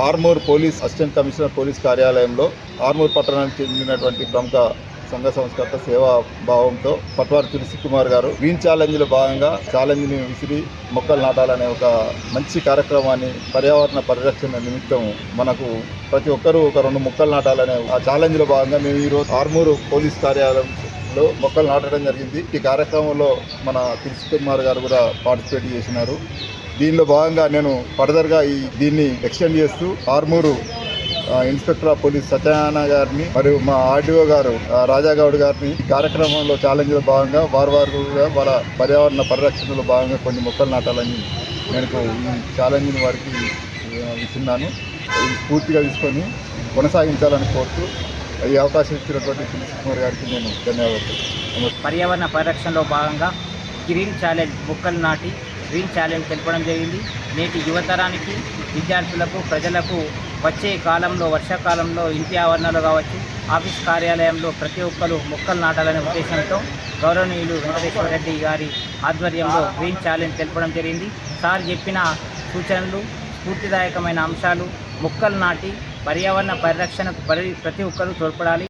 Armoor police assistant commissioner police కార్యాలయంలో ఆర్మూర్ పట్టణానికి చెందినటువంటి ప్రముఖ సంఘ సంస్కర్త సేవా భావంతో పట్వారి తులసి కుమార్ గారు గ్రీన్ ఛాలెంజ్లో భాగంగా ఛాలెంజ్ని విసిరి మొక్కలు నాటాలనే ఒక మంచి కార్యక్రమాన్ని పర్యావరణ పరిరక్షణ నిమిత్తం మనకు ప్రతి ఒక్కరూ ఒక 2 మొక్కలు నాటాలనే ఆ ఛాలెంజ్లో భాగంగా మేము ఈరోజు ఆర్మూర్ పోలీస్ కార్యాలయంలో మొక్కలు నాటడం జరిగింది. ఈ కార్యక్రమంలో మన తులసి కుమార్ గారు కూడా పార్టిసిపేట్ చేసినారు. దీనిలో భాగంగా నేను ఫర్దర్గా దీన్ని ఎక్స్టెండ్ చేస్తూ Armoor inspector of police Satyanarayana గారిని మరియు మా ఆర్డీఓ గారు రాజాగౌడ్ గారిని కార్యక్రమంలో ఛాలెంజ్లో భాగంగా వారు వాళ్ళ పర్యావరణ పరిరక్షణలో భాగంగా కొన్ని మొక్కలు నాటాలని నేను ఈ ఛాలెంజ్ని వారికి ఇస్తున్నాను. ఇది స్ఫూర్తిగా తీసుకొని కొనసాగించాలని కోరుతూ ఈ అవకాశం ఇచ్చినటువంటి తులసి కుమార్ గారికి నేను ధన్యవాదాలు. పర్యావరణ పరిరక్షణలో భాగంగా గ్రీన్ ఛాలెంజ్ మొక్కలు నాటి గ్రీన్ ఛాలెంజ్ తెలపడం జరిగింది. నేటి యువతరానికి, విద్యార్థులకు, ప్రజలకు వచ్చే కాలంలో వర్షాకాలంలో ఇంటి ఆవరణలో కావచ్చు, ఆఫీస్ కార్యాలయంలో ప్రతి ఒక్కరు మొక్కలు నాటాలనే ఉద్దేశంతో గౌరవనీయులు వెంకటేశ్వర రెడ్డి గారి ఆధ్వర్యంలో గ్రీన్ ఛాలెంజ్ తెలపడం జరిగింది. సార్ చెప్పిన సూచనలు, స్ఫూర్తిదాయకమైన అంశాలు మొక్కలు నాటి పర్యావరణ పరిరక్షణకు ప్రతి ఒక్కరూ తోడ్పడాలి.